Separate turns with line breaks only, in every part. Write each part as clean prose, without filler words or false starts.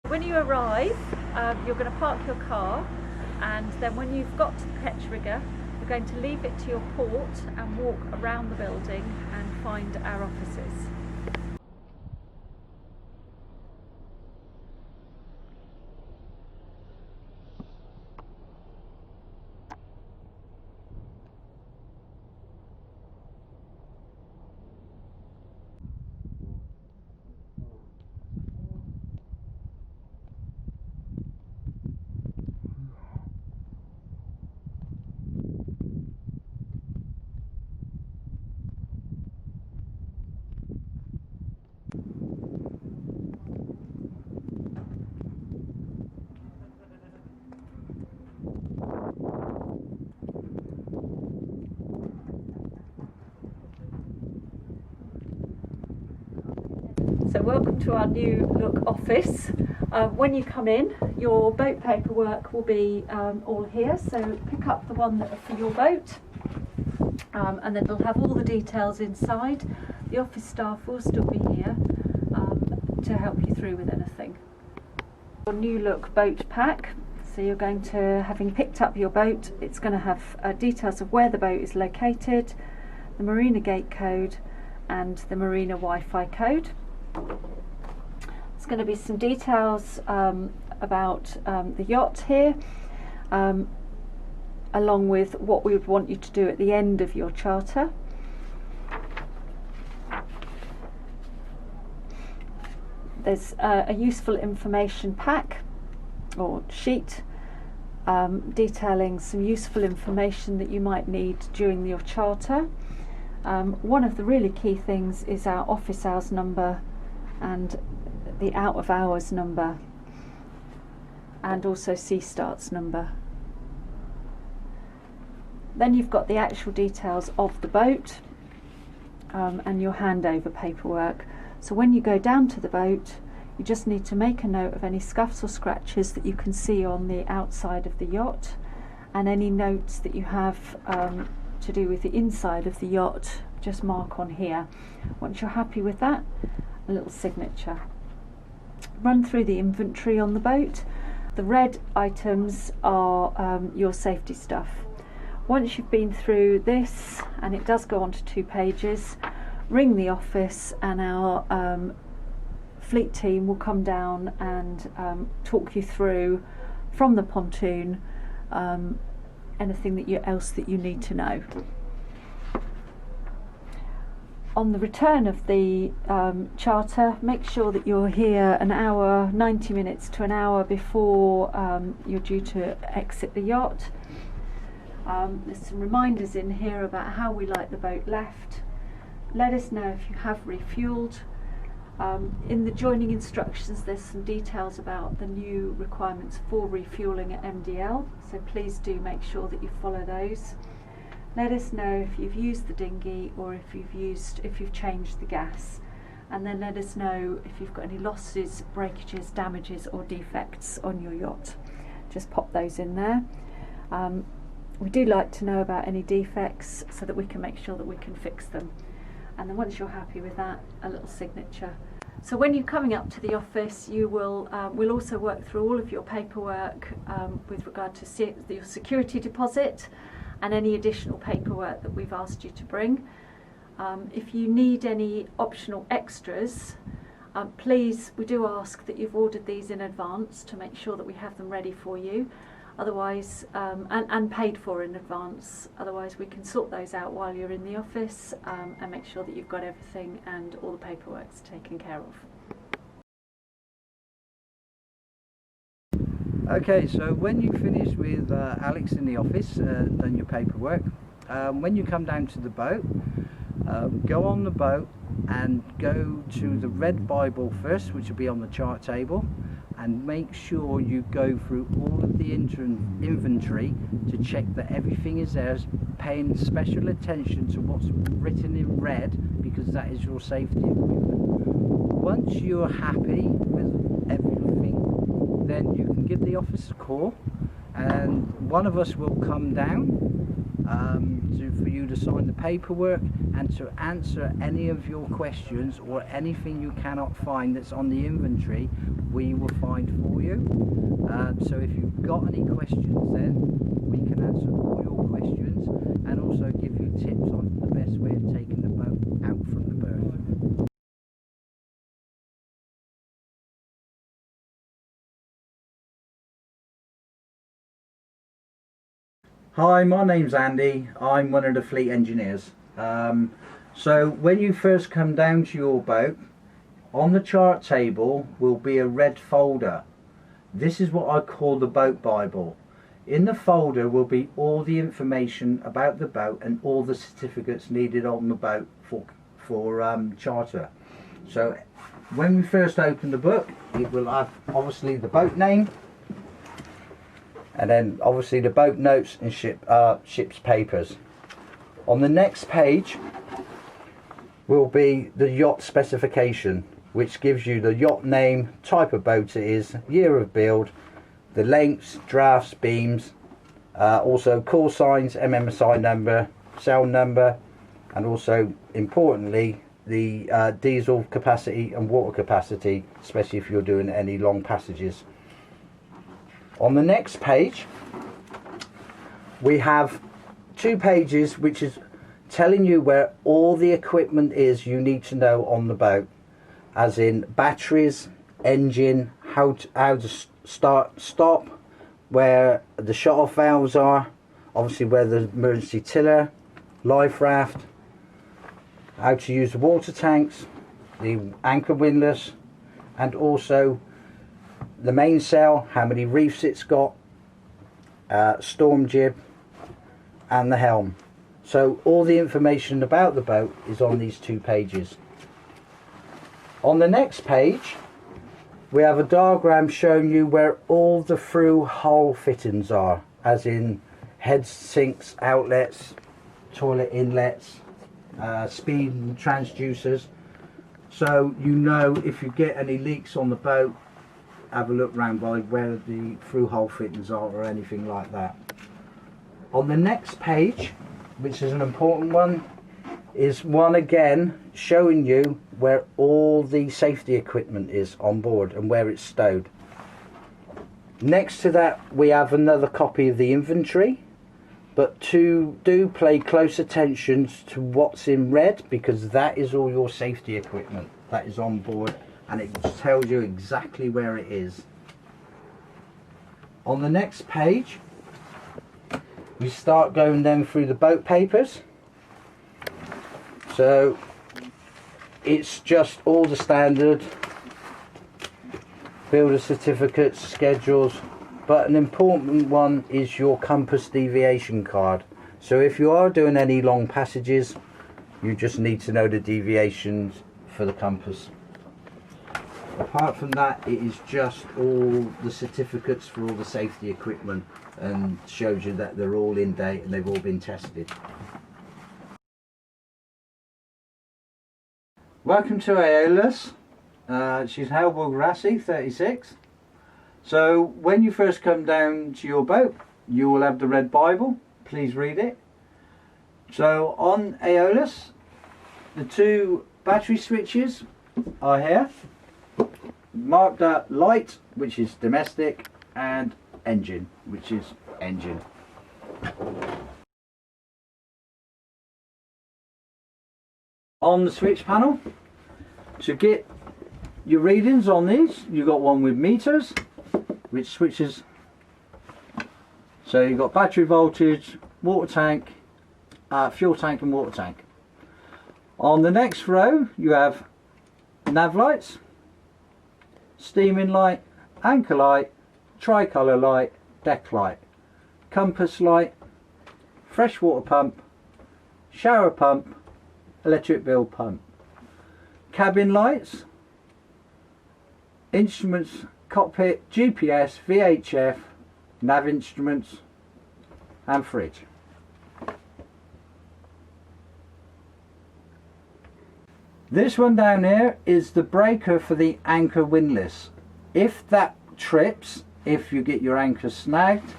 When you arrive, you're going to park your car, and then when you've got to the ketch rigger, you're going to leave it to your port and walk around the building and find our offices. So welcome to our new look office. When you come in, your boat paperwork will be all here, so pick up the one that for your boat, and then it'll have all the details inside. The office staff will still be here to help you through with anything. Your new look boat pack. So you're going to, having picked up your boat, it's going to have details of where the boat is located, the Marina Gate code and the Marina Wi-Fi code. There's going to be some details about the yacht here, along with what we would want you to do at the end of your charter. There's a useful information pack or sheet detailing some useful information that you might need during your charter. One of the really key things is our office hours number and the out of hours number, and also sea starts number. Then you've got the actual details of the boat and your handover paperwork. So when you go down to the boat, you just need to make a note of any scuffs or scratches that you can see on the outside of the yacht, and any notes that you have to do with the inside of the yacht, just mark on here. Once you're happy with that, a little signature. Run through the inventory on the boat. The red items are your safety stuff. Once you've been through this, and it does go on to 2 pages, ring the office and our fleet team will come down and talk you through from the pontoon anything else that you need to know. On the return of the charter, make sure that you're here an hour, 90 minutes to an hour before you're due to exit the yacht. There's some reminders in here about how we like the boat left. Let us know if you have refueled. In the joining instructions, there's some details about the new requirements for refueling at MDL, so please do make sure that you follow those. Let us know if you've used the dinghy or if you've changed the gas, and then let us know if you've got any losses, breakages, damages or defects on your yacht. Just pop those in there. We do like to know about any defects so that we can make sure that we can fix them. And then once you're happy with that, a little signature. So when you're coming up to the office, you will we'll also work through all of your paperwork with regard to your security deposit and any additional paperwork that we've asked you to bring. If you need any optional extras, please, we do ask that you've ordered these in advance to make sure that we have them ready for you. Otherwise, and paid for in advance. Otherwise, we can sort those out while you're in the office and make sure that you've got everything and all the paperwork's taken care of.
Okay, so when you finish with Alex in the office, done your paperwork, when you come down to the boat, go on the boat and go to the red Bible first, which will be on the chart table, and make sure you go through all of the inventory to check that everything is there, paying special attention to what's written in red, because that is your safety equipment. Once you're happy with everything, then you can give the office a call and one of us will come down for you to sign the paperwork and to answer any of your questions, or anything you cannot find that's on the inventory, we will find for you. So if you've got any questions, then we can answer all your questions and also give you tips on the best way of taking the boat out from the berth. Hi, my name's Andy. I'm one of the fleet engineers. So when you first come down to your boat, on the chart table will be a red folder. This is what I call the boat Bible. In the folder will be all the information about the boat and all the certificates needed on the boat for charter. So when we first open the book, it will have obviously the boat name, and then obviously the boat notes and ship's papers. On the next page will be the yacht specification, which gives you the yacht name, type of boat it is, year of build, the lengths, drafts, beams, also call signs, MMSI number, cell number, and also importantly the diesel capacity and water capacity, especially if you're doing any long passages. On the next page we have 2 pages which is telling you where all the equipment is you need to know on the boat, as in batteries, engine, how to start, stop, where the shut-off valves are, obviously where the emergency tiller, life raft, how to use the water tanks, the anchor windlass, and also the mainsail, how many reefs it's got, storm jib, and the helm. So all the information about the boat is on these 2 pages. On the next page we have a diagram showing you where all the through hull fittings are, as in heads, sinks, outlets, toilet inlets, speed transducers, so you know if you get any leaks on the boat, have a look round by where the through hull fittings are or anything like that. On the next page, which is an important one, is one again showing you where all the safety equipment is on board and where it's stowed. Next to that we have another copy of the inventory, but do pay close attention to what's in red, because that is all your safety equipment that is on board, and it tells you exactly where it is. On the next page we start going then through the boat papers. So it's just all the standard builder certificates, schedules, but an important one is your compass deviation card. So if you are doing any long passages, you just need to know the deviations for the compass. Apart from that, it is just all the certificates for all the safety equipment, and shows you that they're all in date and they've all been tested. Welcome to Aeolus. She's Hallberg Rassy 36. So when you first come down to your boat, you will have the red Bible. Please read it. So on Aeolus, the 2 battery switches are here, marked up light, which is domestic, and engine, which is engine. On the switch panel, to get your readings on these, you've got one with meters, which switches. So you've got battery voltage, water tank, fuel tank and water tank. On the next row you have nav lights, steaming light, anchor light, tricolour light, deck light, compass light, freshwater pump, shower pump, electric bill pump, cabin lights, instruments, cockpit, GPS, VHF, nav instruments, and fridge. This one down here is the breaker for the anchor windlass. If that trips, if you get your anchor snagged,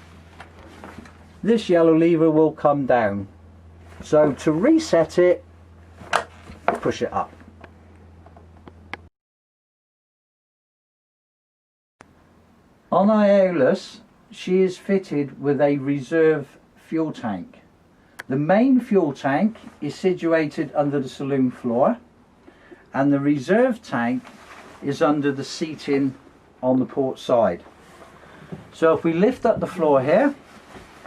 this yellow lever will come down. So to reset it, push it up. On Aeolus, she is fitted with a reserve fuel tank. The main fuel tank is situated under the saloon floor, and the reserve tank is under the seating on the port side. So if we lift up the floor here,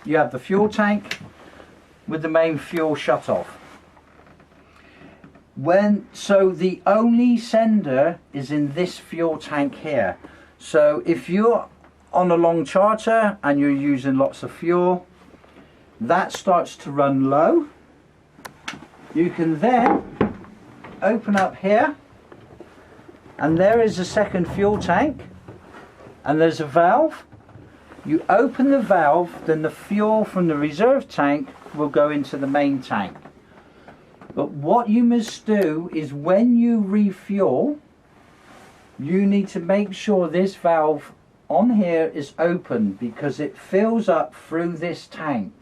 you have the fuel tank with the main fuel shut off. So the only sender is in this fuel tank here. So if you're on a long charter and you're using lots of fuel, that starts to run low. You can then open up here, and there is a second fuel tank, and there's a valve. You open the valve, then the fuel from the reserve tank will go into the main tank. But what you must do is when you refuel, you need to make sure this valve on here is open, because it fills up through this tank.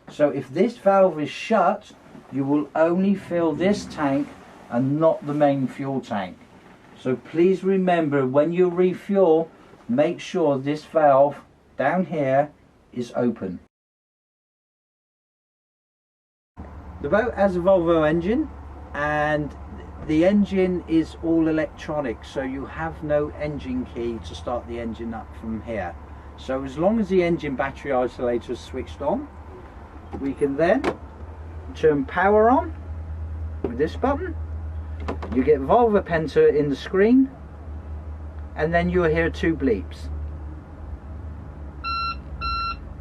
So if this valve is shut, you will only fill this tank and not the main fuel tank. So please remember, when you refuel, make sure this valve down here is open. The boat has a Volvo engine, and the engine is all electronic, so you have no engine key to start the engine up from here. So as long as the engine battery isolator is switched on, we can then turn power on with this button. You get Volvo Penta in the screen, and then you'll hear two bleeps.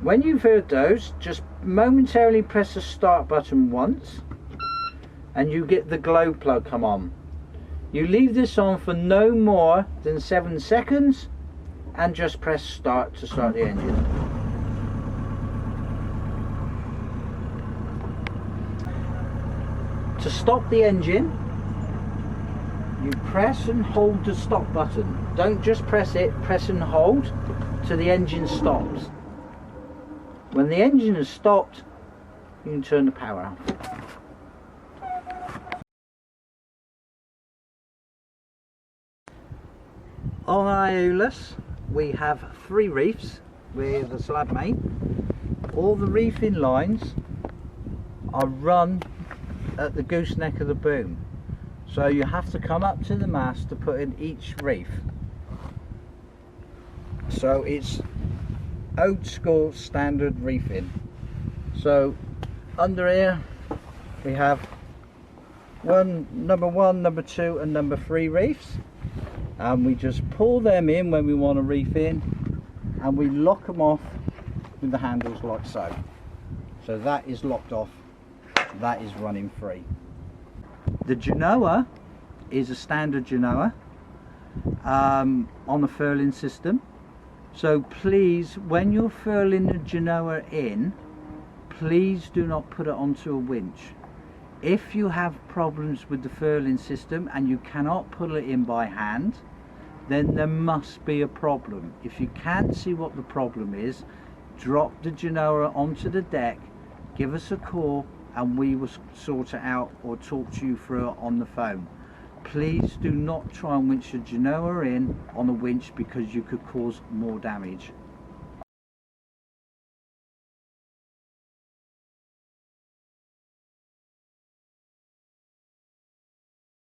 When you've heard those, just momentarily press the start button once, and you get the glow plug come on. You leave this on for no more than 7 seconds, and just press start to start the engine. To stop the engine, you press and hold the stop button. Don't just press it, press and hold till the engine stops. When the engine has stopped, you can turn the power off. On Aeolus, we have 3 reefs with a slab main. All the reefing lines are run at the gooseneck of the boom, so you have to come up to the mast to put in each reef. So it's old school standard reefing. So under here we have number 1, number 2 and number 3 reefs, and we just pull them in when we want to reef in, and we lock them off with the handles like so. So that is locked off, that is running free. The genoa is a standard genoa on the furling system. So please, when you're furling the genoa in, please do not put it onto a winch. If you have problems with the furling system and you cannot pull it in by hand, then there must be a problem. If you can't see what the problem is, drop the genoa onto the deck, give us a call, and we will sort it out or talk to you through it on the phone. Please do not try and winch the genoa in on a winch, because you could cause more damage.